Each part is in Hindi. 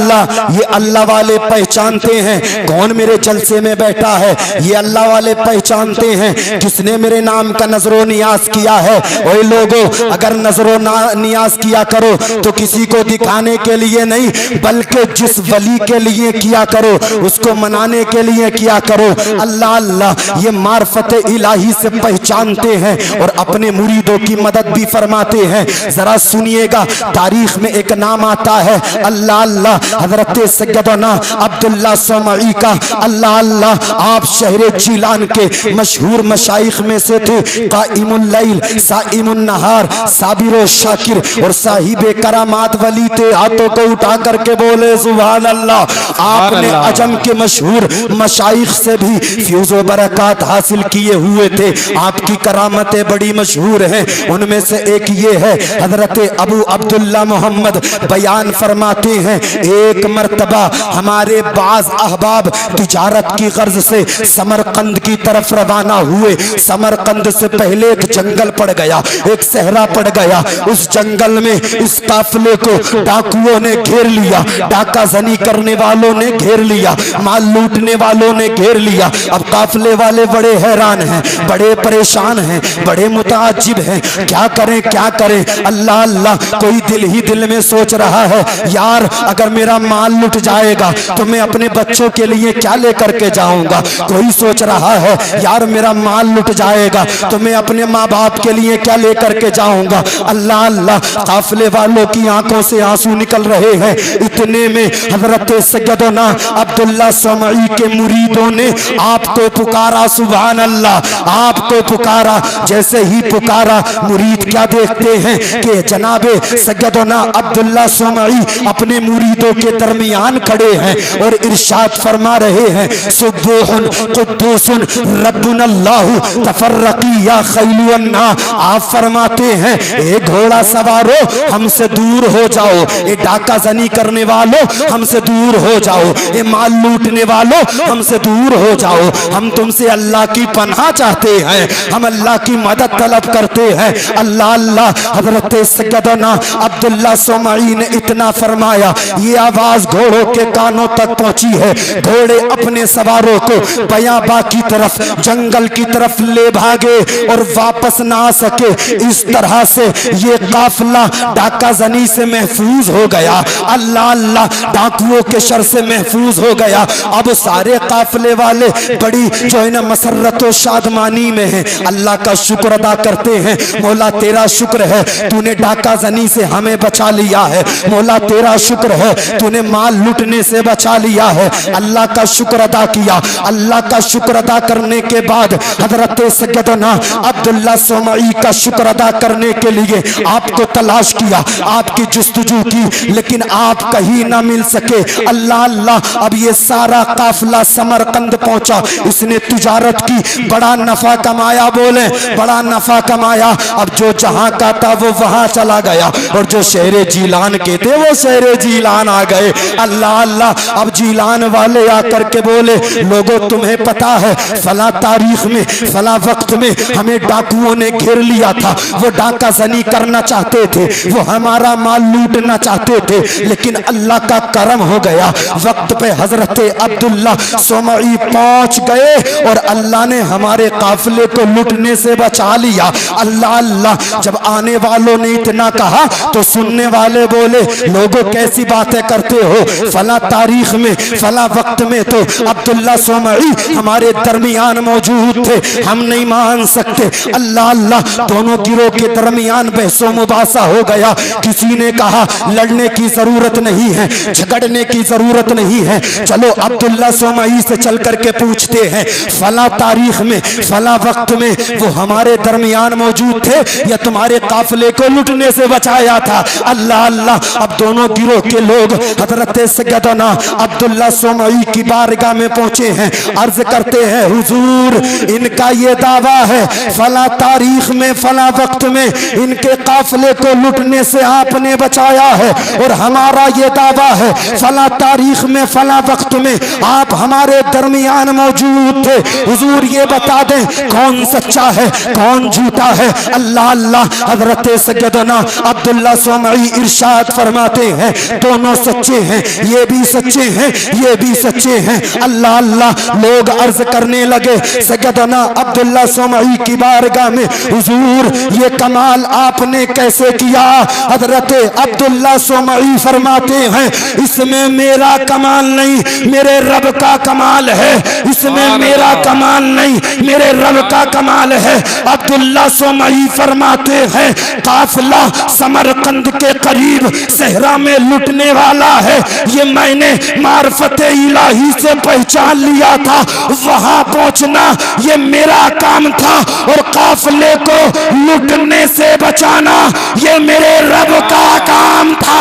अल्लाह, ये अल्लाह वाले पहचानते हैं कौन मेरे जलसे में बैठा है। ये अल्लाह वाले पहचानते हैं किसने मेरे नाम का नजरो नियाज किया है। ओए लोगों, अगर नजरो नियाज किया करो तो किसी को दिखाने के लिए नहीं, बल्कि जिस वली के लिए किया करो, उसको मनाने के लिए किया करो। अल्लाह अल्लाह ये मार्फत इलाही से पहचानते हैं और अपने मुरीदों की मदद भी फरमाते हैं। जरा सुनिएगा, तारीख में एक नाम आता है अल्लाह अल्लाह, हजरत सैयदना अब्दुल्ला सोमई का। अल्लाह अल्लाह, आप शहर जीलान के मशहूर मशाइख में से थे। काइमुल लैल, साइमुन नहार, साबिर शाकिर और साहिबे करामात वली थे। हाथों को उठा करके बोले सुभान अल्लाह। आपने अजम के मशहूर मशाइख से भी फ्यूज़ व बरकत हासिल किए हुए थे। आपकी करामतें बड़ी मशहूर हैं, उनमें से एक ये है, हजरत अबू अब्दुल्ला मोहम्मद बयान फरमाते हैं, एक मर्तबा हमारे बाज अहबाब तिजारत की गर्ज से समरकंद की तरफ रवाना हुए। समरकंद से पहले एक जंगल पड़ गया, एक सहरा पड़ गया। उस जंगल में इस काफिले को डाकुओं ने घेर लिया, डाका जनी करने वालों ने घेर लिया, माल लूटने वालों ने घेर लिया। अब काफिले वाले बड़े हैरान हैं, बड़े परेशान हैं, बड़े मुताज्जिब हैं, क्या करें क्या करें। अल्लाह अल्लाह, कोई दिल ही दिल में सोच रहा है, यार अगर मेरा माल लुट जाएगा तो मैं अपने बच्चों के लिए क्या लेकर के जाऊंगा। कोई सोच रहा है, यार मेरा माल लुट जाएगा तो मैं अपने माँ बाप के लिए क्या लेकर के जाऊंगा। अल्लाह अल्लाह, काफिले वालों की आंखों से आंसू निकल रहे हैं। इतने में हजरत सैयदना अब्दुल्ला सोमई के मुरीदों ने आपको पुकारा, सुभान अल्लाह, आपको पुकारा। जैसे ही पुकारा, मुरीद क्या देखते हैं कि जनाबे सैयदना अब्दुल्ला सोमई अपने मुरीदों के दरमियान खड़े हैं और इरशाद फरमा रहे हैं, सुब्बुहुन कुद्दूसुन रब्बुनल्लाहु तफर्रकी या खैलुन्ना। आप फरमाते हैं, ए घोड़ा सवारो हमसे दूर हो जाओ, ये डाका जनी करने वालों हमसे दूर हो जाओ, ये माल लूटने वालों हमसे दूर हो जाओ। हम तुमसे अल्लाह की पनाह चाहते हैं, हम अल्लाह की मदद तलब करते हैं। अल्लाह अल्लाह, हजरत सैयदना अब्दुल्ला सोमई ने इतना फरमाया, ये आवाज घोड़ों के कानों तक पहुंची है। घोड़े अपने सवारों को बयाबा की तरफ, जंगल की तरफ ले भागे और वापस ना आ सके। इस तरह से ये काफिला डाका जनी से महफूज हो गया। अल्लाह अल्लाह, डाकुओं के शर से महफूज हो गया। अब सारे काफिले वाले बड़ी जो है ना मसरत और शादमानी में हैं। अल्लाह का शुक्र अदा करते हैं, मौला तेरा शुक्र है तूने डाका जनी से हमें बचा लिया है। मौला तेरा शुक्र है तूने माल लूटने से बचा लिया है। अल्लाह का शुक्र अदा किया। अल्लाह का शुक्र अदा करने के बाद हजरत सैयदना अब्दुल्ला सोमई का शुक्र अदा करने के लिए आपको तलाश किया, आपकी जुस्तजू की, लेकिन आप कहीं ना मिल सके। अल्लाह अल्लाह, अब ये सारा काफिला समरकंद पहुंचा। इसने तिजारत की, बड़ा नफा कमाया, बोले बड़ा नफा कमाया। अब जो जहां का था वो वहां चला गया और जो शहर जीलान के थे वो शहर जीलान आ गए। अल्लाह अल्लाह, अब जीलान वाले आकर के बोले, लोगों तुम्हें पता है फला तारीख में फला वक्त में हमें डाकुओं ने घेर लिया था, वो डाका जनी करना चाहते थे, वो हमारा माल लूटना चाहते थे, लेकिन अल्लाह का करम हो गया, वक्त पे हजरत अब्दुल्ला सोमई पहुंच गए और अल्लाह ने हमारे काफिले को लूटने से बचा लिया। अल्लाह अल्लाह, जब आने वालों ने इतना कहा तो सुनने वाले बोले, लोगों कैसी बातें करते हो, फला तारीख में फला वक्त में तो अब्दुल्ला सोमई हमारे दरमियान मौजूद थे, हम नहीं मान सकते। अल्लाह अल्लाह, दोनों गिरोह के दरमियान बहसो मुबासा हो गया। किसी ने कहा लड़ने की जरूरत नहीं है, झगड़ने की जरूरत नहीं है, चलो अब्दुल्ला सोमई से चल करके पूछते हैं, फला तारीख में फला वक्त में वो हमारे दरमियान मौजूद थे या तुम्हारे काफिले को लुटने से बचाया था। अल्लाह अल्लाह, अब दोनों गिरोह के लोग हजरत सैयदना अब्दुल्ला सोमई की बारगाह में पहुंचे हैं, अर्ज करते हैं, हुजूर इनका ये दावा है फला तारीख में फला वक्त में इनके काफिले को लुटने से आपने बचाया है, और हमारा ये दावा है फला तारीख में फला वक्त में आप हमारे दरमियान मौजूद थे। हुजूर ये बता दें कौन सच्चा है कौन झूठा है। अल्लाह अल्लाह, हजरत सैयदना अब्दुल्ला सोमई इरशाद फरमाते हैं, दोनों सच्चे हैं, ये भी सच्चे हैं, ये भी सच्चे हैं। अल्लाह अल्लाह लोग अर्ज करने लगे सैयदना अब्दुल्ला सोमई की बारगाह में, हुजूर ये कमाल आपने कैसे किया? हजरत अब्दुल्ला सोमई फरमाते हैं इसमें मेरा कमाल नहीं, मेरे रब का कमाल है। इसमें मेरा कमाल नहीं, मेरे रब का कमाल है। अब्दुल्ला सोमई फरमाते हैं काफिला समरकंद के करीब सहरा में लुटने वाला है, ये मैंने मार्फत इलाही से पहचान लिया था। वहां पहुंचना ये मेरा काम था और काफिले को लुटने से बचाना ये मेरे रब का काम था।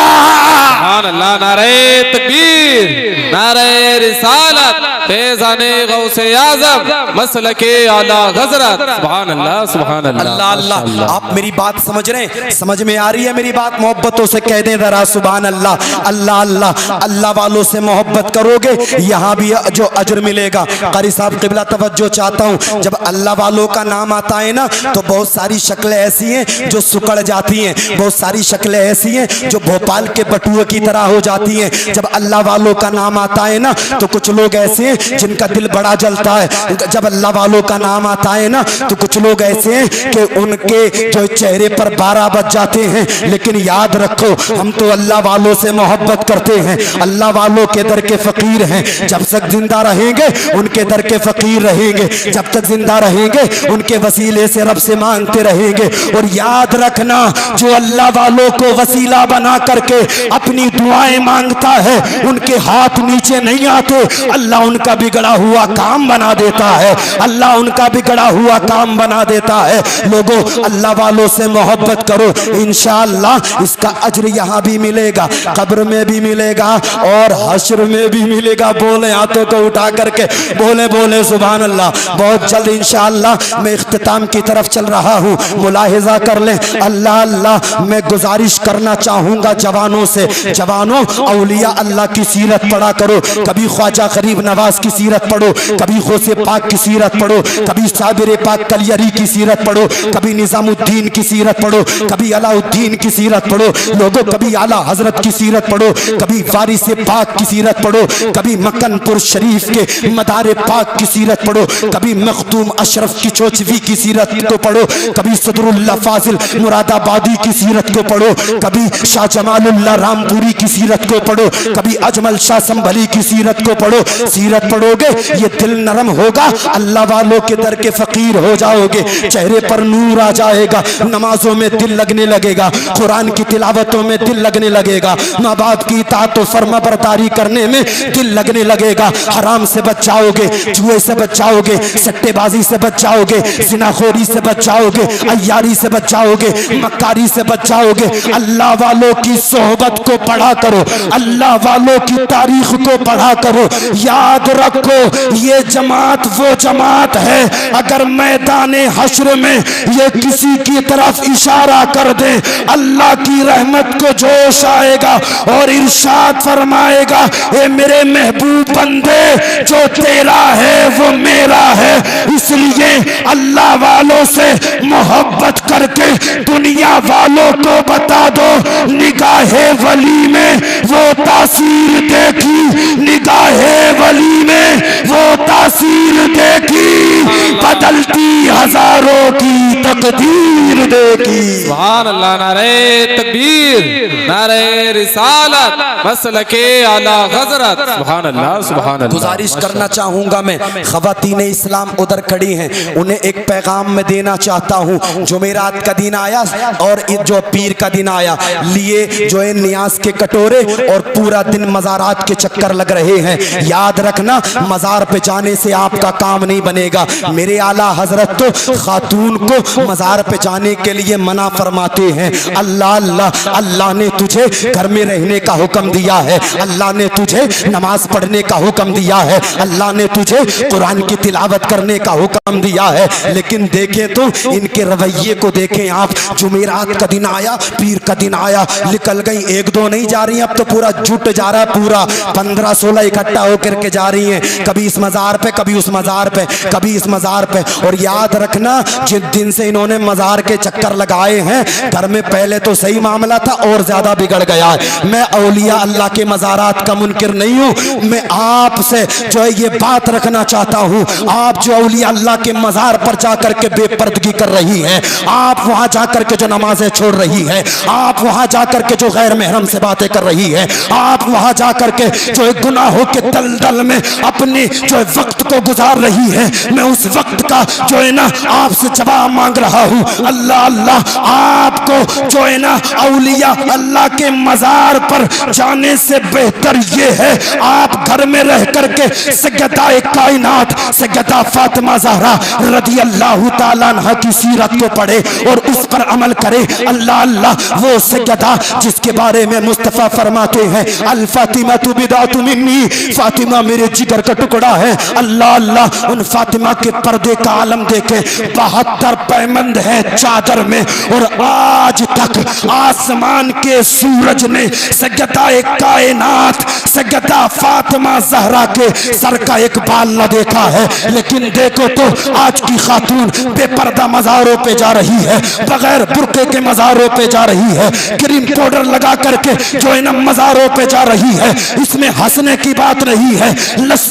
अल्लाह, नारे तकबीर, नारे रिसालत, फैज़ाने गौसे आज़म, मसलके आला हज़रत। सुभान अल्लाह, सुभान अल्लाह, अल्लाह अल्लाह। आप मेरी बात समझ रहे हैं? समझ में आ रही है मेरी बात? मोहब्बतों से कह दें जरा सुभान अल्लाह। अल्लाह अल्लाह। अल्लाह वालों से मोहब्बत करोगे यहाँ भी जो अजर मिलेगा। कारी साहब किबला तवज्जो चाहता हूँ, जब अल्लाह वालों का नाम आता है ना तो बहुत सारी शक्लें ऐसी हैं जो सुकड़ जाती हैं, बहुत सारी शक्लें ऐसी हैं जो भोपाल के बटुए की तरह हो जाती हैं। जब अल्लाह वालों का नाम आता है ना तो कुछ लोग ऐसे हैं जिनका दिल बड़ा जलता है। जब अल्लाह वालों का नाम आता है ना तो कुछ लोग ऐसे हैं कि उनके जो चेहरे पर 12 बज जाते हैं। लेकिन याद रखो हम तो अल्लाह वालों से मोहब्बत करते हैं, अल्लाह वालों के दर के फकीर हैं। जब तक जिंदा रहेंगे उनके दर के फकीर रहेंगे, जब तक जिंदा रहेंगे उनके वसीले से रब से मांगते रहेंगे। और याद रखना जो अल्लाह वालों को वसीला बना करके अपनी दुआएं मांगता है उनके हाथ नीचे नहीं आते, अल्लाह उनका बिगड़ा हुआ काम बना देता है, अल्लाह उनका बिगड़ा हुआ काम बना देता है। लोगों अल्लाह वालों से मोहब्बत करो, इंशाअल्लाह इसका अज्र यहाँ भी मिलेगा, कब्र में भी मिलेगा और हश्र में भी मिलेगा। बोले हाथों को उठा करके बोले बोले सुभान अल्लाह। बहुत जल्द इंशाअल्लाह मैं इख्तिताम की तरफ चल रहा हूँ, मुलाहिजा कर लें। अल्लाह अल्लाह मैं गुजारिश करना चाहूँगा जवानों से, जवानों औलिया अल्लाह की सीरत पढ़ा करो। कभी ख्वाजा गरीब नवाज की सीरत पढ़ो, कभी गौसे पाक की सीरत पढ़ो, कभी साबिर पाक कलियरी की सीरत पढ़ो, कभी निजामुद्दीन की सीरत पढ़ो, कभी अलाउद्दीन की सीरत पढ़ो। लोगों कभी आला हजरत की सीरत पढ़ो, कभी वारिस पाक की सीरत पढ़ो, कभी मक्कनपुर शरीफ के मदार पाक की सीरत पढ़ो, कभी मखदूम अशरफ की चोचवी की सीरत को पढ़ो, कभी सदरुल्लाह फाजिल मुरादाबादी की सीरत को पढ़ो, कभी शाह जमालुल्लाह रामपुरी की सीरत को पढ़ो, कभी अजमल शाह संभली की सीरत को पढ़ो। सीरत पढ़ोगे ये दिल नरम होगा, अल्लाह वालों के दर के फकीर हो जाओगे, चेहरे पर नूर आ जाएगा, नमाजों में दिल लगने लगेगा, कुरान की तिलावतों में दिल लगने लगेगा, माँ बाप की इताअत और फर्मा बरदारी करने में दिल लगने लगेगा। हराम से बच जाओगे, जुए से बच जाओगे, सट्टेबाजी से बच जाओगे, जिनाखोरी से बच जाओगे, अय्यारी से बच जाओगे, मक्कारी से बच जाओगे। अल्लाह वालों की सोहबत को पढ़ा करो, अल्लाह वालों की तारीख को पढ़ा करो। याद रखो ये जमात वो जमात है अगर मैदाने हश्र में ये किसी की तरफ इशारा कर दे अल्लाह की रहमत को जोश आएगा और इरशाद फरमाएगा ए मेरे महबूब बंदे जो तेरा है वो मेरा है। इसलिए अल्लाह वालों से मोहब्बत करके दुनिया वालों को बता दो निगाहे वली में वो तासीर देखी, निगाहे वली में वो तासीर देखी, बदलती हजारों की तकदीर देखी। सुभान अल्लाह, नारे तकबीर, नारे रिसालत, मसलके आला हज़रत। सुभान अल्लाह, सुभान अल्लाह। गुजारिश करना चाहूंगा मैं, ख़वातीन इस्लाम उधर खड़ी हैं, उन्हें एक पैगाम में देना चाहता हूँ। जुमेरात का दिन आया और जो पीर का दिन आया, लिए जो है नियाज के कटोरे और पूरा दिन मज़ारात के चक्कर लग रहे हैं। याद रखना मज़ार पे जाने से आपका काम नहीं बनेगा। मेरे आला हजरत तो खातून को मज़ार पे जाने के लिए मना फरमाते हैं। अल्लाह अल्लाह, अल्लाह ने तुझे घर में रहने का हुक्म दिया है, अल्लाह ने तुझे नमाज पढ़ने का हुक्म दिया है, अल्लाह ने तुझे कुरान की तिलावत करने का हुक्म दिया है। लेकिन देखें तो इनके रवैये को देखें आप। जुमेरात का दिन आया, पीर का दिन आया, निकल गई, एक दो नहीं जा रही, अब तो पूरा जुट जा रहा है, पूरा 15-16 इकट्ठा होकर के जा रही हैं, कभी इस मज़ार पे, कभी उस मज़ार पे, कभी इस मज़ार पे। और याद रखना जिस दिन से इन्होंने मजार के चक्कर लगाए हैं। घर में पहले तो सही मामला था और ज्यादा बिगड़ गया है। मैं औलिया अल्लाह के मजारात का मुनकिर नहीं हूँ। मैं आपसे जो है ये बात रखना चाहता हूँ, आप जो औलिया अल्लाह के मजार पर जाकर के बेपर्दगी कर रही हैं, आप वहां जाकर के जो नमाजें छोड़ रही हैं, आप वहां जाकर के जो गैर महरम से बातें कर रही हैं, आप वहां जाकर के जो है गुनाहों के दलदल में अपने जो है वक्त को गुजार रही है, मैं उस वक्त का जो है ना आपसे जवाब मांग रहा हूँ। अल्लाह अल्लाह, आपको जो है ना औलिया अल्लाह के मजार पर जाने से बेहतर ये है आप घर में रह करके सैयदा कायनात सैयदा फातिमा ज़हरा रदी अल्लाह ताला अन्हा की सीरत को पढ़े और उस पर अमल करे। अल्लाह अल्लाह, वो सैयदा जिसके बारे में मुस्तफ़ा फरमाते हैं अल फातिमा तु बिदातु मिन्नी, फातिमा मेरे जिगर का टुकड़ा है। अल्लाह अल्लाह, उन फातिमा के पर्दे का आलम देखे, 72 पैमंद है चादर में और आज तक आसमान के सूरज ने सैयदा कायनात सैयदा फातिमा ज़हरा के सर का एक बाल न देखा है। लेकिन देखो तो आज की खातून बेपर्दा मज़ारों पे जा रही है, बगैर बुर्के के मज़ारों पे जा रही है, क्रीम पाउडर लगा करके जो है ना मज़ारों पे जा रही है। इसमें हंसने की बात नहीं है,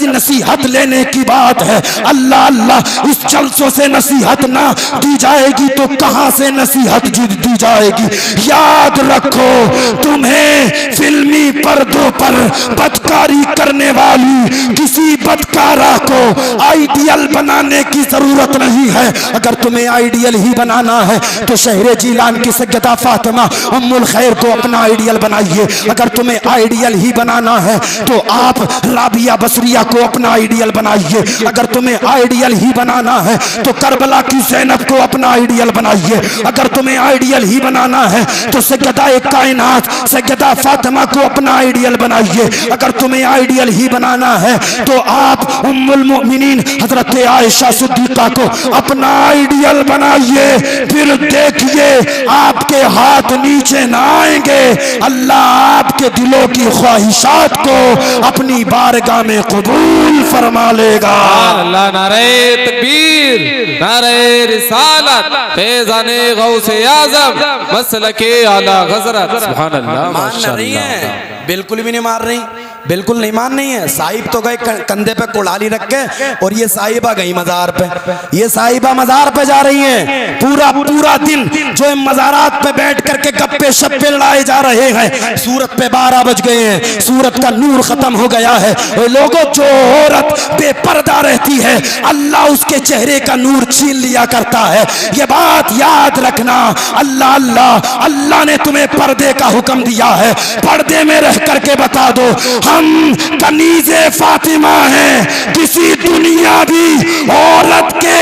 नसीहत लेने की बात है। अल्लाह अल्लाह, इस जलसों से नसीहत ना दी जाएगी तो कहां से नसीहत दी जाएगी। याद रखो, तुम्हें फिल्मी पर्दों पर बदकारी करने वाली किसी बदकारा को आइडियल बनाने की जरूरत नहीं है। अगर तुम्हें आइडियल ही बनाना है तो शहरे जीलान की सैयदा फातिमा उम्मुल खैर को अपना आइडियल बनाइए। अगर तुम्हें आइडियल ही बनाना है तो आप राबिया बसरिया को अपना आइडियल बनाइए। अगर तुम्हें आइडियल ही बनाना है तो करबला की ज़ैनब को अपना आइडियल बनाइए। अगर तुम्हें आइडियल ही बनाना है तो सैयदा कायनात सैयदा फातिमा को अपना आइडियल बनाइए। अगर तुम्हें आइडियल ही बनाना है तो आप उम्मुल मोमिनीन हजरत आयशा सिद्दीका को अपना आइडियल बनाइए। फिर देखिए आपके हाथ नीचे ना आएंगे, अल्लाह आपके दिलों की ख्वाहिशात को अपनी बारगाह में कबूल फरमा लेगा। अल्लाह, नारे तकबीर, नारे रिसालत, फैज़ाने गौसे आज़म, मसलके आला हज़रत। सुभान अल्लाह, मान रही है, बिल्कुल भी नहीं मार रही, बिल्कुल नहीं मान नहीं है। साहिब तो गए कंधे पे कुड़ाली रख के और ये साहिबा गई मजार पे, ये साहिबा मजार पे जा रही हैं। पूरा पूरा दिन जो है मजारात पे बैठ करके गप्पे शप्पे लड़ाए जा रहे हैं। सूरत पे 12 बज गए हैं, सूरत का नूर खत्म हो गया है। लोगों, जो औरत बेपर्दा रहती है अल्लाह उसके चेहरे का नूर छीन लिया करता है। ये बात याद रखना। अल्लाह अल्लाह, अल्लाह ने तुम्हें पर्दे का हुक्म दिया है, पर्दे में रह करके बता दो हम कनीज़े फातिमा हैं, किसी दुनियावी औरत के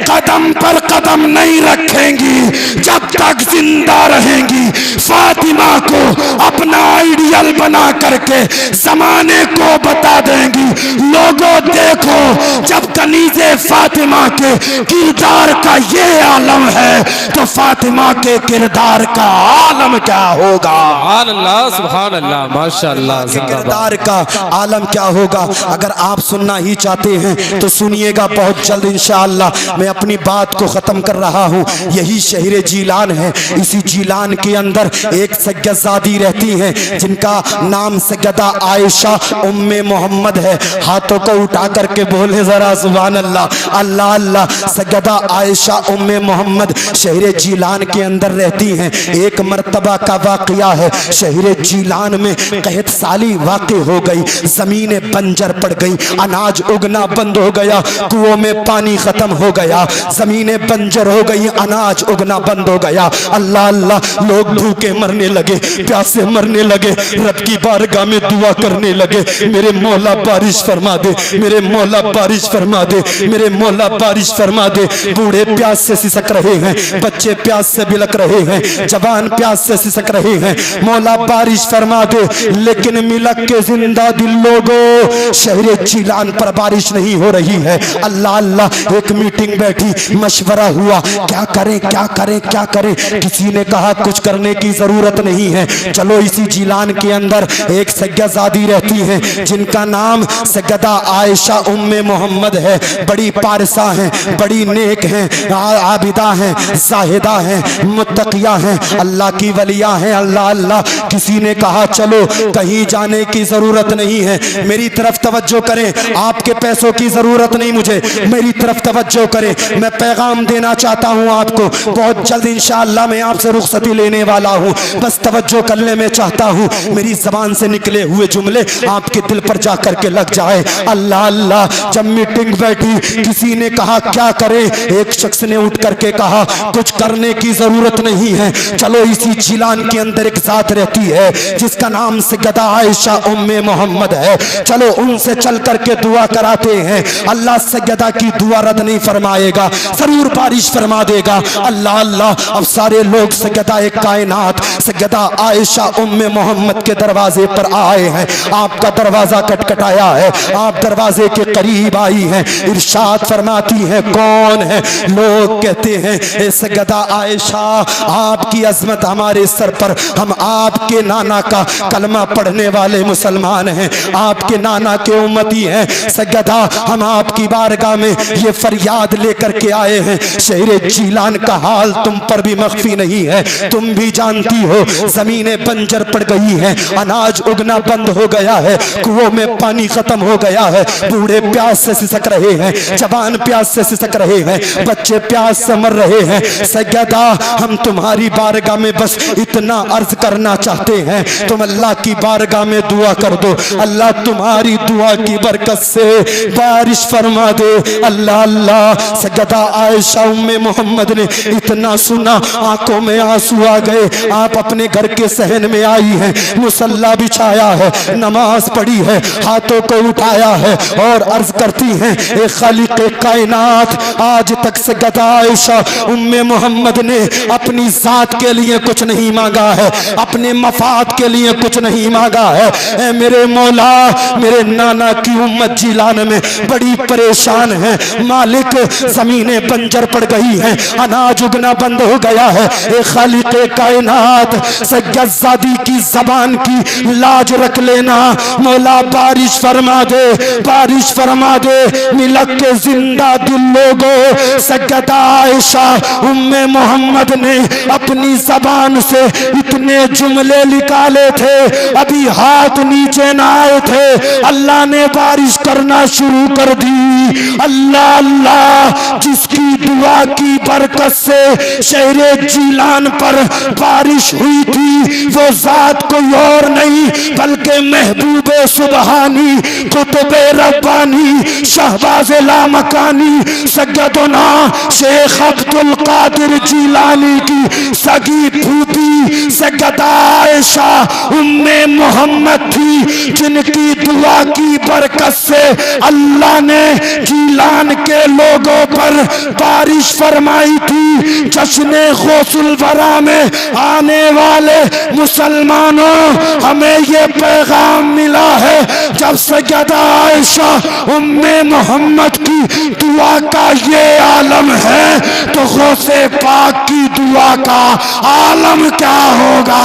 कदम पर कदम नहीं रखेंगी। जब तक जिंदा रहेंगी फातिमा को अपना आइडियल बना करके जमाने को बता देंगी। लोगों देखो, जब कनीज़े फातिमा के किरदार का ये आलम है तो फातिमा के किरदार का आलम क्या होगा। सुभान अल्लाह, सुभान अल्लाह, माशाअल्लाह। किरदार का आलम क्या होगा। अगर आप सुनना ही चाहते हैं तो सुनिएगा बहुत जल्द इंशाअल्लाह। मैं अपनी बात को ख़त्म कर रहा हूँ। यही शहर जीलान है। इसी जीलान के अंदर एक सैयदजादी रहती हैं जिनका नाम सैयदा आयशा उम्मे मोहम्मद है। हाथों को उठा करके बोले ज़रा सुभान अल्लाह। अल्लाह अल्लाह, सैयदा आयशा उम्मे मोहम्मद शहर जीलान के अंदर रहती हैं। एक मर्तबा का वाक़या है, शहर जीलान में कहत साली वाक़ हो गई, जमीनें बंजर पड़ गई, अनाज उगना बंद हो गया, कुओं में पानी खत्म हो गया, जमीनें बंजर हो गई, अनाज उगना बंद हो गया। अल्लाह अल्लाह, लोग भूखे मरने लगे, प्यासे मरने लगे, रब की बारगाह में दुआ करने लगे, मेरे मौला बारिश फरमा दे, मेरे मौला बारिश फरमा दे, मेरे मौला बारिश फरमा दे। बूढ़े प्यास से सिसक रहे हैं, बच्चे प्यास से बिलक रहे हैं, जवान प्यास से सिसक रहे हैं, मौला बारिश फरमा दे। लेकिन मिलक के जिंदा दिल लोगों, शहर जिलान पर बारिश नहीं हो रही है। अल्लाह अल्लाह, एक मीटिंग बैठी, मशवरा हुआ, क्या करें क्या करें क्या करें। किसी ने कहा कुछ करने की जरूरत नहीं है, चलो इसी जिलान के अंदर एक सैयदादी रहती हैं जिनका नाम सैयदा आयशा उम्मे मोहम्मद है। बड़ी पारसा हैं, बड़ी नेक हैं, आबिदा हैं, जाहिदा हैं, मुत्तकिया हैं, अल्लाह की वलिया हैं। अल्लाह अल्लाह, किसी ने कहा चलो कहीं जाने की जरूरत नहीं है, मेरी तरफ तवज्जो करें, आपके पैसों की जरूरत नहीं मुझे, मेरी तरफ तवज्जो करें। मैं पैगाम देना चाहता हूं आपको, बहुत जल्द इंशाअल्लाह मैं आपसे रुखसती लेने वाला हूं, बस तवज्जो करने में चाहता हूं, मेरी जबान से निकले हुए जुमले आपके दिल पर जा करके लग जाए। अल्लाह अल्लाह, जब मीटिंग बैठी किसी ने कहा क्या करें, एक शख्स ने उठ करके कहा कुछ करने की जरूरत नहीं है, चलो इसी जिलान के अंदर एक जात रहती है जिसका नाम सैयदा आयशा उम्मे मोहम्मद है, चलो उनसे चल करके दुआ कराते हैं, अल्लाह सैयदा की दुआ रद्द नहीं फरमाएगा, जरूर बारिश फरमा देगा। अल्लाह अल्लाह, अब सारे लोग सैयदा एक कायनात सैयदा आयशा उम्मे मोहम्मद के दरवाजे पर आए हैं। आपका दरवाजा खटखटाया है, आप दरवाजे के करीब आई हैं, इरशाद फरमाती हैं कौन है। लोग कहते हैं ए सैयदा आयशा, आपकी अजमत हमारे सर पर, हम आपके नाना का कलमा पढ़ने वाले मुसलमान हैं, आपके नाना के उम्मती हैं। सैयदा, हम आपकी बारगाह में ये फरियाद लेकर के आए हैं, शहर जिलान का हाल तुम पर भी मख्फी नहीं है, तुम भी जानती हो जमीनें बंजर पड़ गई हैं, अनाज उगना बंद हो गया है, कुओं में पानी खत्म हो गया है, बूढ़े प्यास से सिसक रहे हैं, जवान प्यास से सिसक रहे हैं, बच्चे प्यास से मर रहे हैं। सैयदा, हम तुम्हारी बारगाह में बस इतना अर्ज करना चाहते हैं, तुम अल्लाह की बारगाह में दुआ कर दो, अल्लाह तुम्हारी दुआ की बरकत से बारिश फरमा दे। अल्लाह अल्लाह, सैयदा आयशा उम्मे मोहम्मद ने इतना सुना, आंखों में आंसू आ गए। आप अपने घर के सहन में आई हैं, मुसल्ला बिछाया है, नमाज पढ़ी है, हाथों को उठाया है और अर्ज करती हैं ए खालिक कायनात, आज तक सैयदा आयशा उम्मे मोहम्मद ने अपनी जात के लिए कुछ नहीं मांगा है, अपने मफाद के लिए कुछ नहीं मांगा है। ए मेरे मौला, मेरे नाना की उम्मत जिलान में बड़ी परेशान है, मालिक जमीनें बंजर पड़ गई हैं, अनाज उगना बंद हो गया है। ए खालिक कायनात, सैयदादी की जबान की लाज रख लेना, मौला बारिश फरमा दे, बारिश फरमा दे। मिलक के जिंदा दिल लोगों, सैयदा आयशा उम्मे मोहम्मद ने अपनी जबान से इतने जुमले निकाले थे, अभी हाथ नीचे ना आए थे, अल्लाह ने बारिश करना शुरू कर दी। अल्लाह अल्लाह, जिसकी दुआ की बरकत से शहर जिलान पर बारिश हुई थी, वो जात कोई और नहीं बल्कि महबूबे सुबहानी, कुतुबे रब्बानी, शहबाज़े लामकानी, सैयदना शेख अब्दुल कादिर जिलानी की सगी फूफी सैयदा आयशा उम्मे मोहम्मद थी, जिनकी दुआ की बरकत से अल्लाह ने जिलान के लोगों पर बारिश फरमाई थी। जश्ने गौसुल वरा में आने वाले मुसलमानों, हमें ये पैगाम मिला है, जब सैयदा आयशा उम्मे मोहम्मद की दुआ का ये आलम है तो गौसे पाक की दुआ का आलम क्या होगा।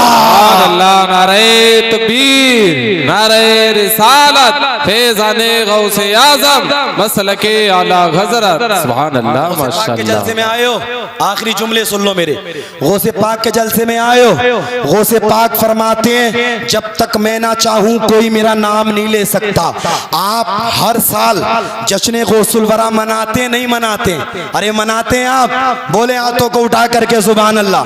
अल्लाह, नारे तकबीर, नारे रिसालत, फैज़ाने गौसे आज़म, मसलके आला हज़रत। सुभान अल्लाह, माशाअल्लाह। के जलसे में आए हो, आखिरी जुमले सुन लो मेरे, गौसे पाक के जलसे में आए हो, गौसे पाक फरमाते हैं जब तक मैं ना चाहूं कोई मेरा नाम नहीं ले सकता। आप हर साल जश्न गौसुल वरा मनाते नहीं मनाते? अरे मनाते हैं आप, बोले हाथों को उठा करके सुभान अल्लाह।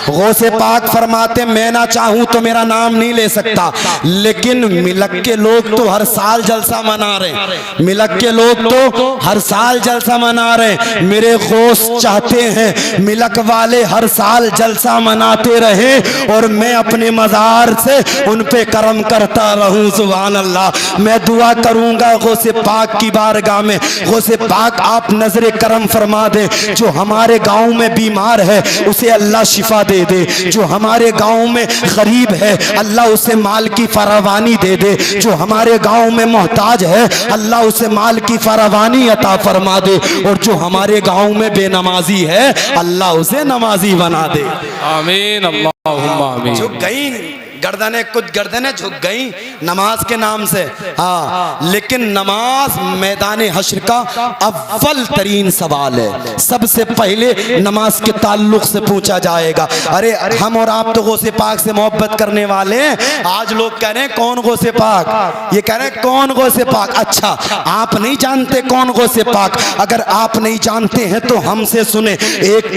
गौसे पाक फरमाते मैं ना चाहूं तो मेरा नाम नहीं ले सकता, लेकिन मिलक के लोग तो हर साल जलसा मना रहे, मिलक के लोग तो हर साल जलसा मना रहे। मेरे गौस चाहते हैं मिलक वाले हर साल जलसा मनाते रहे और मैं अपने मज़ार से उन पे करम करता रहूं। सुभान अल्लाह। मैं दुआ करूंगा गौसे पाक की बारगाह में, गौसे पाक आप नजरे करम फरमा दे, जो हमारे गांव में बीमार है उसे अल्लाह शिफा दे दे। जो हमारे गांव में गरीब है अल्लाह उसे माल की फरावानी दे दे। जो हमारे गांव में मोहताज है अल्लाह उसे माल की फरावानी अता फरमा दे। और जो हमारे गांव में बेनमाजी है अल्लाह उसे नमाजी बना दे। आमीन अल्लाहुम्मा आमीन। झुक गई गर्दनें, कुछ गर्दनें झुक गई नमाज के नाम से। हाँ, लेकिन नमाज मैदान हश्र का अव्वल तरीन सवाल है। सबसे पहले नमाज के ताल्लुक से पूछा जाएगा। अरे हम और आप तो गौसे पाक से मोहब्बत करने वाले हैं। आज लोग कह रहे हैं कौन गौसे पाक, ये कह रहे हैं कौन गौसे पाक। अच्छा, आप नहीं जानते कौन गौसे पाक? अगर आप नहीं जानते हैं तो हमसे सुने। एक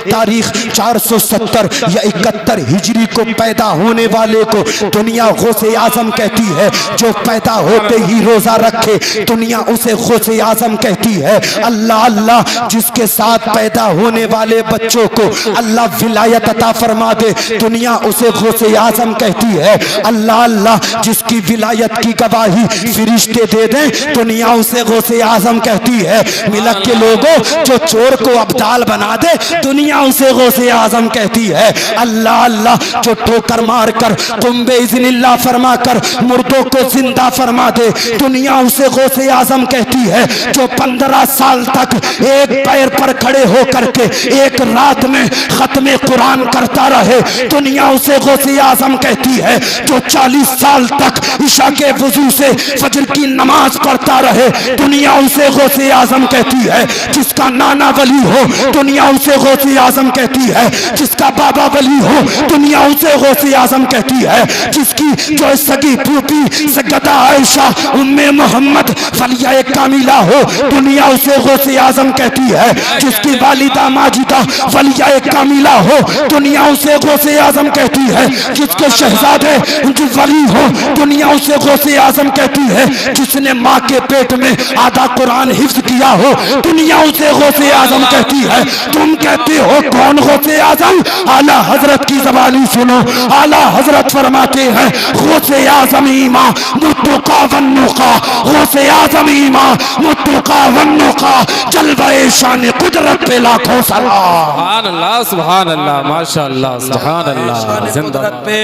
तारीख 470 या 71 हिजरी को पैदा होने वाले को दुनिया गौसे आजम कहती है। जो पैदा होते ही रोजा रखे दुनिया उसे गौसे आजम कहती है। अल्लाह अल्लाह, जिसके साथ पैदा होने वाले बच्चों को अल्लाह विलायत अता फरमा दे दुनिया उसे गौसे आजम कहती है। अल्लाह अल्लाह, जिसकी विलायत की गवाही फरिश्ते दे दें दुनिया उसे गौसे आजम कहती है। मिलक के लोगों, जो चोर को अब्दाल बना दे दुनिया उसे गौसे आजम कहती है। अल्लाह अल्लाह, जो ठोकर मार कर कुंबे इज़्निल्लाह फरमा कर मुर्दों को जिंदा फरमा दे दुनिया उसे गौसे आजम कहती है। जो 15 साल तक एक पैर पर खड़े होकर के एक रात में खत्मे कुरान करता रहे दुनिया उसे गौसे आजम कहती है। जो 40 साल तक इशा के वजू से फजर की नमाज पढ़ता रहे दुनिया उसे गौसे आजम कहती है। जिसका नाना वली हो दुनिया उसे गौसे आजम कहती है। जिसका बाबा वली हो दुनिया उसे गौसे आजम कहती है। जिसकी जो सगी फूफी सगदा आयशा उम्मे मोहम्मद फलिया कामिला हो दुनिया उसे गौसे आजम कहती है। जिसकी वालिदा माजिदा फलिया कामिला हो दुनिया उसे गौसे आजम कहती है। जिसके शहजादे जो वली हो दुनिया उसे गौसे आजम कहती है। जिसने माँ के पेट में आधा कुरान हिफ्ज किया हो दुनिया उसे गौसे आजम कहती है। तुम कहते हो कौन गौसे आजम? आला हजरत की ज़बानी सुनो। आला हजरत फरमाते हैं गौसे आजम ईमा मुत्तका वन्नुका, गौसे आजम ईमा मुत्तका वन्नुका, जलवाए शान कुदरत पे लाखों सलाम। सुभान अल्लाह माशाअल्लाह सुभान अल्लाह, जिंदाबाद पे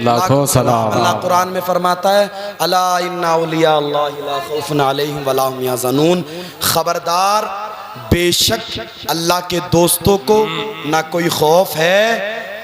लाखों सलाम। अल्लाह कुरान में फरमाता है अला इन्ना औलिया अल्लाह ला खौफुन अलैहिम वला हुम यहज़नून। खबरदार, बेशक अल्लाह के दोस्तों को ना कोई खौफ है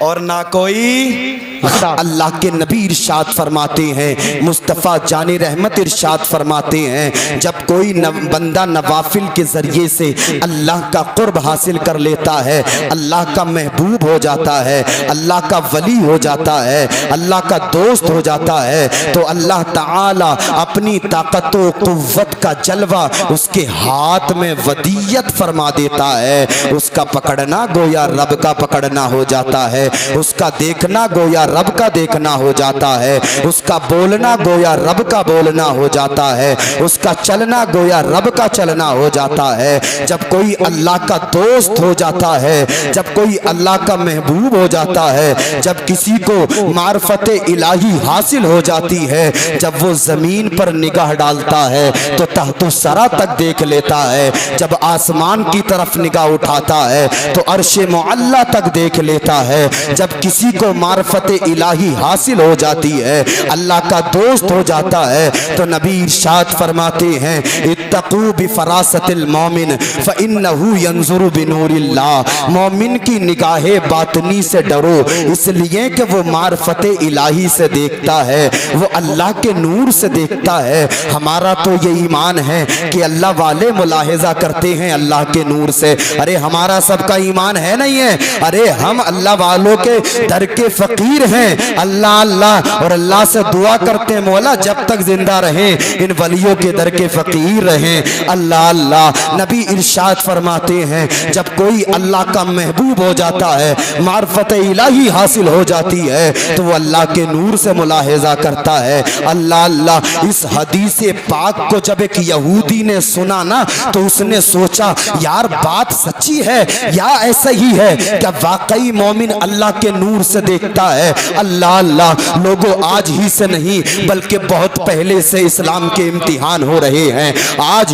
और ना कोई। अल्लाह के नबी इरशाद फरमाते हैं, मुस्तफ़ा जानी रहमत इरशाद फरमाते हैं, जब कोई बंदा नवाफिल के ज़रिए से अल्लाह का क़ुर्ब हासिल कर लेता है, अल्लाह का महबूब हो जाता है, अल्लाह का वली हो जाता है, अल्लाह का दोस्त हो जाता है, तो अल्लाह ताला अपनी ताकत व क़ुव्वत का जलवा उसके हाथ में वदीयत फरमा देता है। उसका पकड़ना गोया रब का पकड़ना हो जाता है, उसका देखना गोया रब का देखना हो जाता है, उसका बोलना गोया रब का बोलना हो जाता है, उसका चलना गोया रब का चलना हो जाता है। जब कोई अल्लाह का दोस्त हो जाता है, जब कोई अल्लाह का महबूब हो जाता है, जब किसी को मार्फत इलाही हासिल हो जाती है, जब वो जमीन पर निगाह डालता है तो तहत सरा तक देख लेता है, जब आसमान की तरफ निगाह उठाता है तो अर्शे मुअल्ला तक देख लेता है, जब किसी को मार्फत इलाही हासिल हो जाती है, अल्लाह का दोस्त हो जाता है, तो नबी इरशाद फरमाते हैं इत्तकू बिफरासतिल मोमिन फइन्नहु यंजुरु बिनूरिल्लाह। मोमिन की निगाहे बातनी से डरो, इसलिए कि वो मार्फत इलाही से देखता है, वो अल्लाह के नूर से देखता है। हमारा तो ये ईमान है कि अल्लाह वाले मुलाहिजा करते हैं अल्लाह के नूर से। अरे हमारा सबका ईमान है नहीं है? अरे हम अल्लाह वालों के दर के फकीर हैं। अल्लाह अल्लाह और अल्लाह से दुआ करते हैं मौला जब तक जिंदा रहें इन वलियों के दर के फकीर रहें। अल्लाह अल्लाह। नबी इरशाद फरमाते हैं जब कोई अल्लाह का महबूब हो जाता है, मार्फत इलाही हासिल हो जाती है, तो वो अल्लाह के नूर से मुलाहिजा करता है। अल्लाह अल्लाह। इस हदीस पाक को जब एक यहूदी ने सुना ना तो उसने सोचा यार बात सच्ची है या ऐसा ही है, क्या वाकई मोमिन अल्लाह के नूर से देखता है। अल्लाह अल्लाह लोगों, आज ही से नहीं बल्कि बहुत पहले से इस्लाम के इम्तिहान हो रहे हैं। आज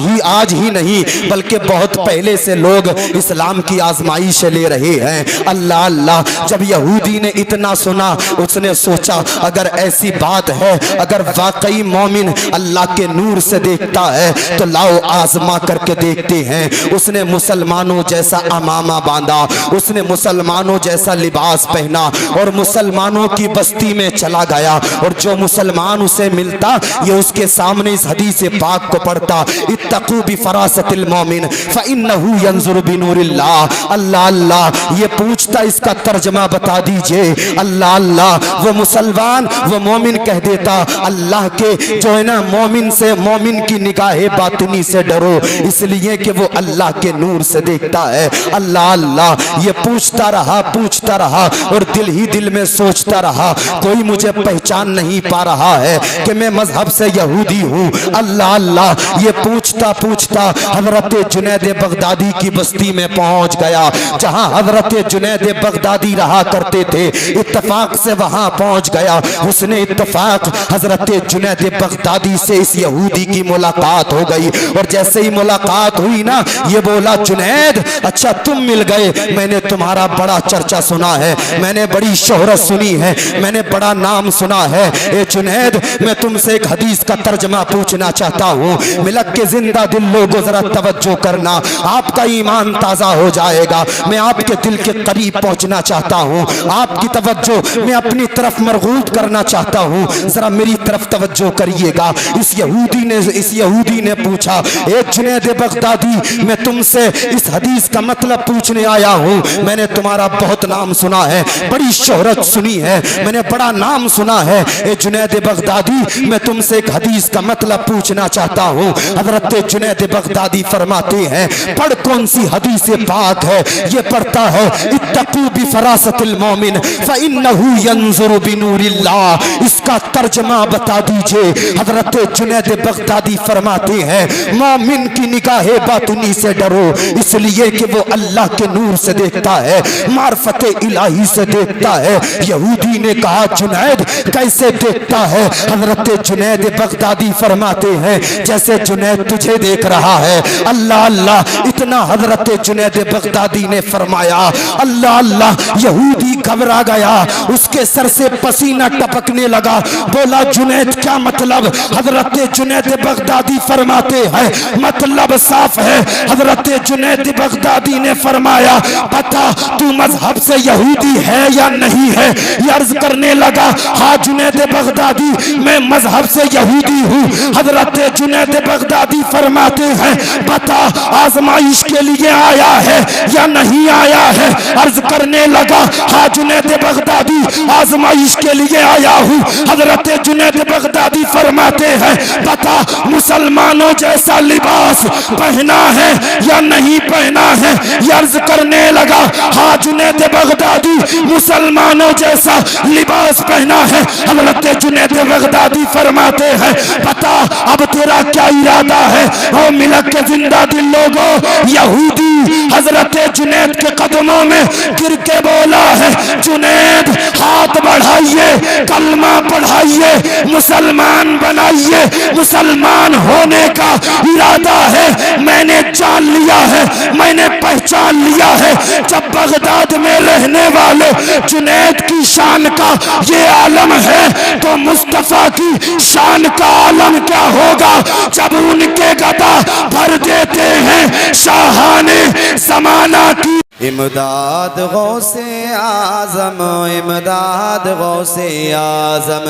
ही नहीं बल्कि बहुत पहले से लोग इस्लाम की आजमाइश ले रहे हैं। अल्लाह अल्लाह, जब यहूदी ने इतना सुना उसने सोचा अगर ऐसी बात है, अगर वाकई मोमिन अल्लाह के नूर से देखता है तो लाओ आजमा करके देखते हैं। उसने मुसलमानों जैसा अमामा बांधा, उसने मुसलमानों जैसा लिबास पहना और मुसलमानों की बस्ती में चला गया। और जो मुसलमान उसे मिलता ये उसके सामने इस हदीस पाक को पढ़ता, इत्तकू बिफरासतिल मोमिन फइन्नहु यंजुरु बिनूरिल्लाह। अल्लाह अल्लाह, ये पूछता इसका तर्जमा बता दीजिए। अल्लाह अल्लाह, वो मुसलमान वो मोमिन कह देता अल्लाह के जो है ना मोमिन से, मोमिन की निगाहे बातिनी से डरो, इसलिए कि वो अल्लाह के नूर से देखता है। अल्लाह अल्लाह, ये पूछता रहा और दिल ही दिल में सोचता रहा कोई मुझे पहचान नहीं पा रहा है कि मैं मजहब से यहूदी हूँ। अल्लाह अल्लाह, ये पूछता पूछता हजरत जुनैद बगदादी की बस्ती में पहुंच गया जहां हजरत जुनैद बगदादी रहा करते थे। इत्तफाक से वहां पहुंच गया। उसने इत्तफाक हजरत जुनैद बगदादी से इस यहूदी की मुलाकात हो गई और जैसे ही मुलाकात हुई ना, ये बोला जुनैद अच्छा तुम मिल गए, मैंने तुम्हारा बड़ा चर्चा सुना है, मैंने बड़ी शोहरत सुनी है, मैंने बड़ा नाम सुना है। ए जुनैद, मैं तुमसे एक हदीस का तर्जमा पूछना चाहता हूँ। मिलक के जिंदा दिल लोगों जरा तवज्जो करना, आपका ईमान ताजा हो जाएगा। मैं आपके दिल के करीब पहुंचना चाहता हूँ, आपकी तवज्जो मैं अपनी तरफ मरगूब करना चाहता हूँ, जरा मेरी तरफ तवज्जो करिएगा। इस यहूदी ने पूछा ए जुनैद बगदादी, मैं तुमसे इस हदीस का मतलब पूछने आया हूँ। मैंने तुम्हारा बहुत नाम सुना है, बड़ी शोहरत सुनी है, मैंने बड़ा नाम सुना है। ए जुनैद बगदादी, मैं तुमसे एक हदीस का मतलब पूछना चाहता हूँ। हजरत जुनैद बगदादी फरमाते हैं पढ़ कौन सी हदीस पाक है? ये पढ़ता है इत्तकू बिफरासतिल मोमिन फइन्नहु यंजुरु बिनूरिल्लाह। इसका तर्जमा बता दीजिए। हजरत जुनैद बगदादी फरमाते हैं मोमिन की निगाहे बातिनी से डरो, इसलिए कि वो अल्लाह के नूर से देखता है, मार्फत इलाही से देखता है। यहूदी ने कहा जुनैद कैसे देखता है? हजरत जुनैद बगदादी फरमाते हैं जैसे जुनैद तुझे देख रहा है। अल्लाह अल्लाह, इतना हजरत जुनैद बगदादी ने फरमाया। अल्लाह अल्लाह, यहूदी घबरा गया, उसके सर से पसीना टपकने लगा। बोला जुनैद क्या मतलब? हजरत जुनैद बगदादी फरमाते हैं मतलब साफ है। हजरत जुनैद बगदादी ने फरमाया पता तू मजहब से यहूदी है या नहीं है? ये अर्ज करने लगा हाँ जुनैद बगदादी, मैं मजहब से यहूदी हूँ। हजरत जुनैद बगदादी फरमाते हैं पता आजमाइश के लिए आया है या नहीं आया है? अर्ज करने लगा हाँ जुनैद बगदादी, आजमाइश के लिए आया हूँ। हजरत जुनैद बगदादी फरमाते हैं पता मुसलमानों जैसा लिबास पहना है या नहीं पहना है? अर्ज करने लगा हाँ जुनैद बगदादी, मुसलमानों जैसा लिबास पहना है। हजरत जुनैद बगदादी फरमाते हैं पता अब तेरा क्या इरादा है? ओ मिलक के जिंदा दिल लोगों, यहूदी हजरत जुनैद के कदमों में गिर के बोला है जुनैद हाथ बढ़ाइए, कलमा पढ़ाइए, मुसलमान बनाइए, मुसलमान होने का इरादा है। मैंने जान लिया है, मैंने पहचान लिया है। जब बगदाद में रहने वाले जुनैद की शान का ये आलम है तो मुस्तफा की शान का आलम क्या होगा? जब उनके गदा भर देते हैं शाहाने ज़माना की। इमदाद गौसे आज़म, इमदाद गौसे आज़म,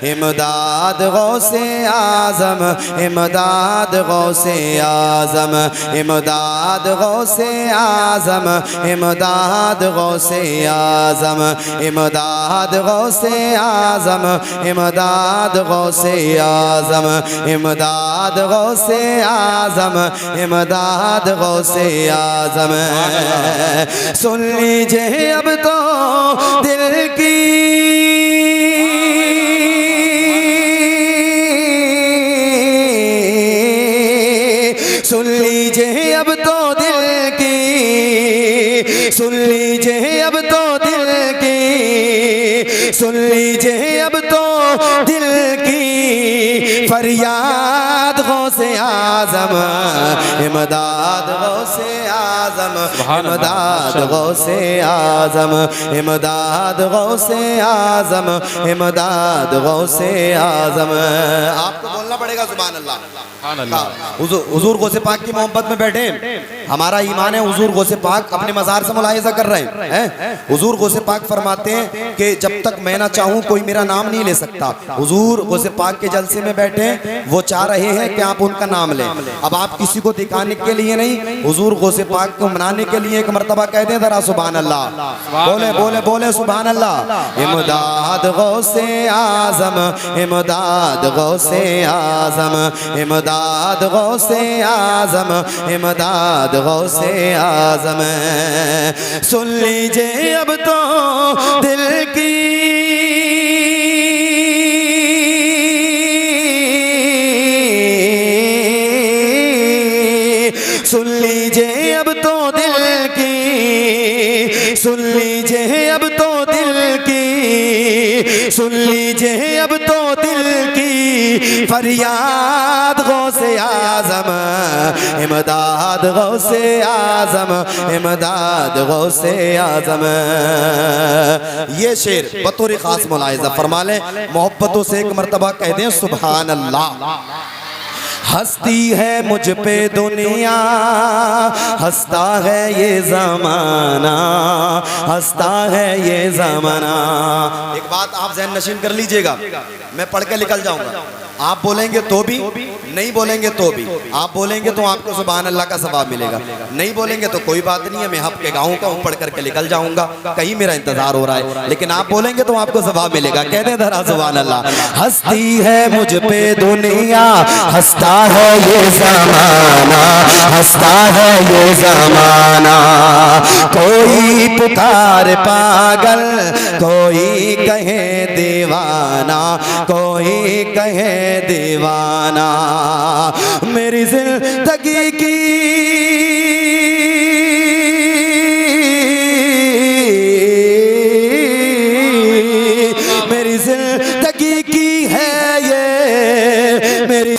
इमदाद गौसे आज़म, इमदाद गौसे आज़म, इमदाद गौसे आज़म, इमदाद गौसे आज़म, इमदाद गौसे आज़म, इमदाद गौसे आज़म, इमदाद गौसे आज़म, इमदाद गौसे आज़म। सुन लीजिए अब तो दिल की सुन लीजिए अब तो दिल की सुन लीजिए सुन लीजिए अब तो दिल की फरियाद गौसे आजम इमदाद गौसे आजम इमदाद गौसे आजम इमदाद गौसे आजम इमदाद गौसे आजम। आपको बोलना पड़ेगा सुभान अल्लाह। हुजूर गौसे पाक की मोहब्बत में बैठे, हमारा ईमान है हुजूर गौसे पाक अपने मज़ार से मुलाहिज़ा कर रहे हैं। हुजूर गौसे पाक फरमाते हैं कि जब तक मैं ना चाहूँ कोई मेरा नाम नहीं ले सकता। हुजूर गौसे पाक के जलसे में बैठे, वो चाह रहे हैं कि आप उनका नाम लें। अब आप किसी को दिखाने के लिए नहीं, हुजूर गौसे पाक को मनाने के लिए एक मरतबा कह दें जरा सुभान अल्लाह। बोले बोले बोले सुभान अल्लाह। इमदाद गौसे आजम इमदाद गौसे आजम इमदाद गौसे आजम इमदाद गौसे आजम। सुन लीजिए अब तो दिल की सुन लीजिए अब तो दिल की सुन लीजिए अब तो दिल की सुन लीजिए अब तो दिल की फरियाद गौसे आजम इमदाद गौसे आजम इमदाद गौसे आजम। ये शेर बतौर खास मुलाहिज़ा फरमा लें, मोहब्बतों से एक मरतबा कह दें सुभान अल्लाह। हंसती है मुझ पे दुनिया, हंसता है ये ज़माना, हंसता है ये ज़माना। एक बात आप ज़हन नशीन कर लीजिएगा, मैं पढ़ के निकल जाऊंगा। आप बोलेंगे तो भी, नहीं बोलेंगे तो भी। आप बोलेंगे तो आपको सुभान अल्लाह का सवाब मिलेगा, नहीं बोलेंगे तो कोई बात नहीं है, मैं हप के गाऊंगा, पढ़ करके निकल जाऊंगा, कहीं मेरा इंतजार हो रहा है। लेकिन आप बोलेंगे तो आपको सवाब मिलेगा। कह दे जरा सुभान अल्लाह। हंसती है मुझ पे दुनिया, हंसता है ये ज़माना, हंसता है ये ज़माना। कोई पुकार पागल, कोई कहे दीवाना, कोई कहे दीवाना। मेरी जिंदगी की मेरी जिंदगी की है ये मेरी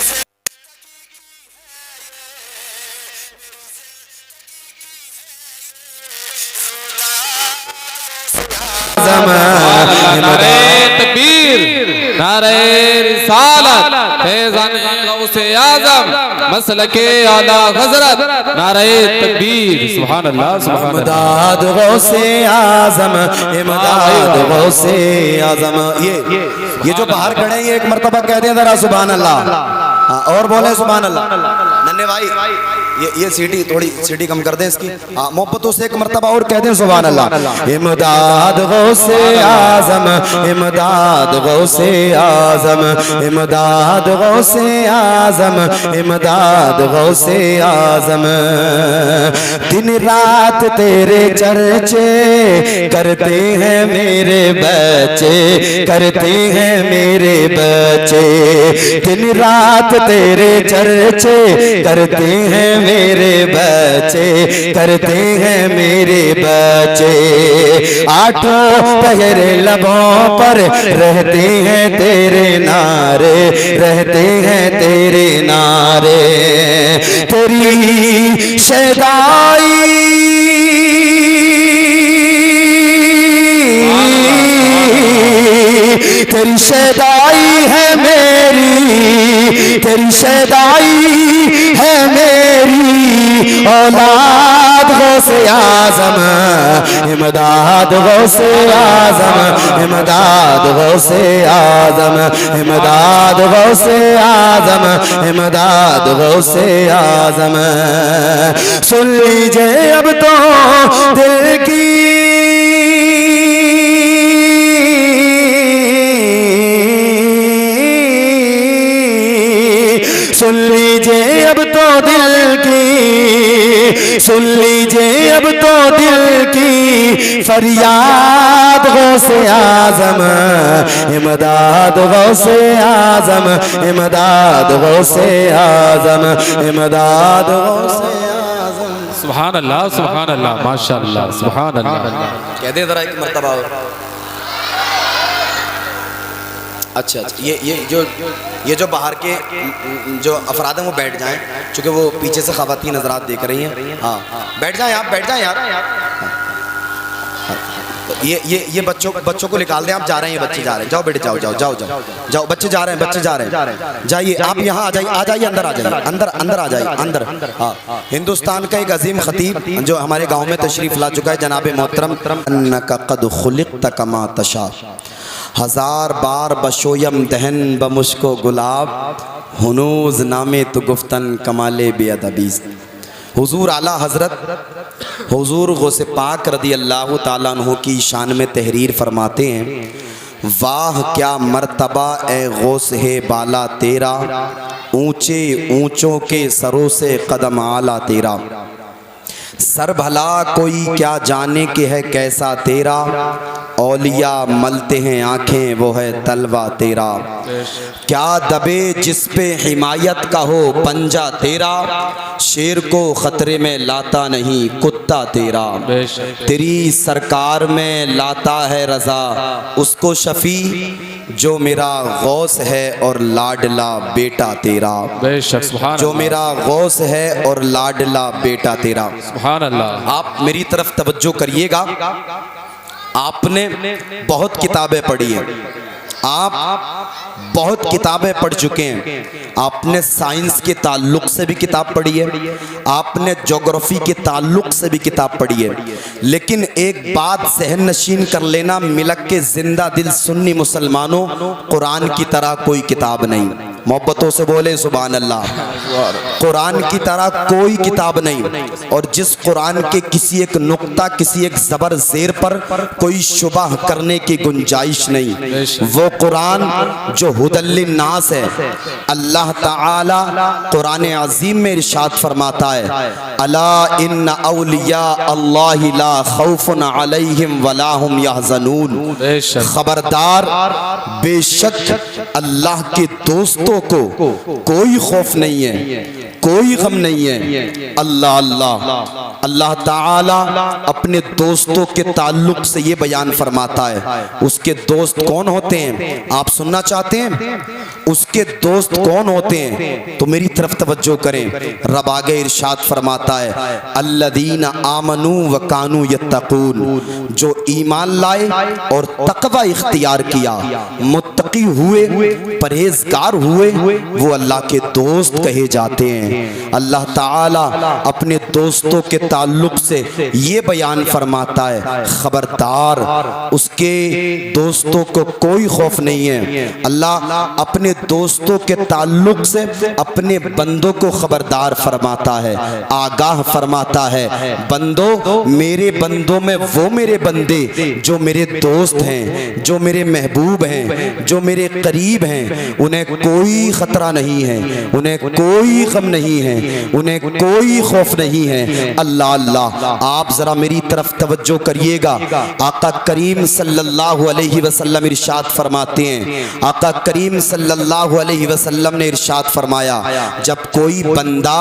नारे तकबीर, नारे रिसालत, फैज़ाने गौसे आज़म, मसलके आला हज़रत, नारे तकबीर। सुभान अल्लाह सुभान अल्लाह। इमदाद गौसे आज़म इमदाद गौसे आज़म। ये जो बाहर खड़े हैं, ये एक मरतबा कह दे जरा सुभान अल्लाह। हाँ, और बोले सुभान अल्लाह। नन्हे भाई ये सीटी थोड़ी सीटी कम कर दें इसकी। हाँ, मोहब्बतों से एक मरतबा और कह दें सुभान अल्लाह। इमदाद गौसे आज़म इमदाद गौसे आज़म इमदाद गौसे आज़म इमदाद गौसे आज़म। दिन रात तेरे चर्चे करते हैं मेरे बच्चे, करते हैं मेरे बच्चे। दिन रात तेरे चर्चे करते हैं मेरे बच्चे, करते हैं मेरे बच्चे। आठों पहर लबों पर रहते हैं तेरे नारे, रहते हैं तेरे नारे। तेरी शैदाई तेरी शैदाई है मेरी, तेरी शैदाई है मेरी औलाद गौसे आज़म इमदाद गौसे आज़म इमदाद गौसे आज़म इमदाद गौसे आज़म इमदाद गौसे आज़म। सुन लीजिए अब तो दिल की सुन लीजिए अब तो दिल की सुन लीजिए अब तो दिल की फरियाद गौसे आज़म इमदाद गौसे आज़म इमदाद गौसे आज़म इमदाद गौसे आज़म। सुभान अल्लाह माशाअल्लाह सुभान अल्लाह। कह दे जरा एक मर्तबा और। अच्छा अच्छा, ये जो बाहर के जो अफराद हैं वो बैठ जाएं, क्योंकि वो पीछे से ख़वातीन हज़रात देख रही हैं। हाँ, बैठ जाएं आप, बैठ जाएं यार। ये बच्चों को निकाल दें। आप जा रहे हैं, ये बच्चे जा रहे हैं। जाओ बेटे, जाओ जाओ जाओ जाओ जाओ, बच्चे जा रहे हैं, बच्चे जा रहे हैं। जाइए आप यहाँ आ जाइए, अंदर आ जाइए, अंदर आ जाइए, अंदर। हाँ, हिंदुस्तान का एक अजीम खतीब जो हमारे गांव में तशरीफ़ ला चुका है, जनाब मोहतरम। अन्नका क़द खुलिक़्त कमा तशा, हजार बार बशोयम दहन बमुश्को गुलाब, हुनूज नामे तो गुफ्तन कमाले बेअदबीज़। हुजूर आला हज़रत हुजूर गौसे पाक रदी अल्लाह ताला अन्हु की शान में तहरीर फरमाते हैं, वाह क्या मर्तबा ए गौस है बाला तेरा, ऊंचे ऊंचों के सरों से कदम आला तेरा। सर भला कोई क्या जाने के है कैसा तेरा, औलिया मलते हैं आंखें वो है तलवा तेरा। क्या दबे जिस पे हिमायत का हो पंजा तेरा, शेर को खतरे में लाता नहीं कुत्ता तेरा। तेरी सरकार में लाता है रजा उसको शफी, जो मेरा गौस है और लाडला बेटा तेरा। जो मेरा गौस है और लाडला बेटा तेरा। सुभान अल्लाह। आप मेरी तरफ तवज्जो करिएगा। आपने बहुत किताबें पढ़ी हैं, आप बहुत किताबें पढ़ चुके हैं। आपने साइंस के ताल्लुक से भी किताब पढ़ी है, आपने ज्योग्राफी के ताल्लुक से भी किताब पढ़ी है, लेकिन एक बात ज़हन नशीन कर लेना, मिलक के जिंदा दिल सुन्नी मुसलमानों, कुरान की तरह कोई किताब नहीं। मोहब्बतों से बोले सुभान अल्लाह। कुरान की तरह कोई किताब नहीं। और जिस कुरान के किसी एक नुक्ता, किसी एक ज़बर ज़ेर पर कोई शुबह करने की गुंजाइश नहीं, वो कुरान जो हुदल्लिन नास है। अल्लाह ताला कुरान अज़ीम में इरशाद फरमाता है, अला इन्ना औलिया अल्लाहि ला खौफुन अलैहिम वला हुम यहज़नून। खबरदार, बेशक अल्लाह के दोस्तों को कोई खौफ नहीं है, कोई गम नहीं है। अल्लाह अल्लाह अल्लाह ताला अपने दोस्तों के ताल्लुक से ये बयान फरमाता है। उसके दोस्त कौन होते हैं, आप सुनना चाहते हैं? उसके दोस्त कौन होते हैं तो मेरी तरफ तवज्जो करें। रब आगे इरशाद फरमाता है, अल्लदीना आमनू व कानू यत्तकून, जो ईमान लाए और तकवा इख्तियार किया, मुत्तकी हुए, परहेजगार हुए, वो अल्लाह के दोस्त कहे जाते हैं। अल्लाह ताला अपने दोस्तों के ताल्लुक से ये बयान फरमाता है, खबरदार, उसके दोस्तों को कोई खौफ नहीं है। अल्लाह अपने दोस्तों के ताल्लुक से अपने बंदों को खबरदार फरमाता है, आगाह फरमाता है, बंदो, मेरे बंदों में वो मेरे बंदे जो मेरे दोस्त हैं, जो मेरे महबूब हैं, जो मेरे करीब हैं, उन्हें कोई खतरा नहीं है, उन्हें कोई गम नहीं है, उन्हें कोई खौफ नहीं है। अल्लाह अल्लाह। आप जरा मेरी तरफ तवज्जो करिएगा। आका करीम सल्लल्लाहु अलैहि वसल्लम इरशाद फरमाते हैं, आका करीम सल्लल्लाहु अलैहि वसल्लम ने इरशाद फरमाया, जब कोई बंदा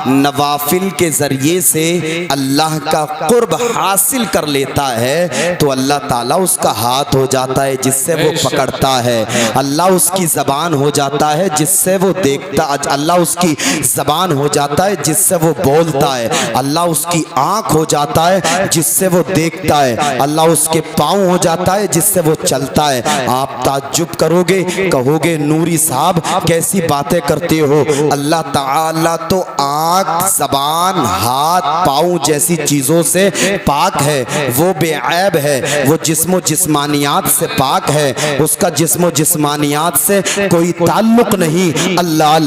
नवाफिल के जरिए से अल्लाह का कुर्ब हासिल कर लेता है तो अल्लाह ताला उसका हाथ हो जाता है जिससे वो पकड़ता है, अल्लाह उसकी ज़बान हो जाता है जिससे वो देखता, अल्लाह उसकी ज़बान हो जाता है जिससे वो बोलता है, अल्लाह उसकी आँख हो जाता है जिससे वो देखता है, अल्लाह उसके पाँव हो जाता है जिससे वो चलता है। आप ताज्जुब करोगे, कहोगे नूरी साहब कैसी बातें करते हो। अल्लाह ताला तो आँख, ज़बान, हाथ, पाँव जैसी चीज़ों से पाक है, वो बेऐब है, वो जिस्मो जिस्मानियात से पाक है, उसका जिस्मो जिस्मानियात से कोई ताल्लुक नहीं। अल्लाह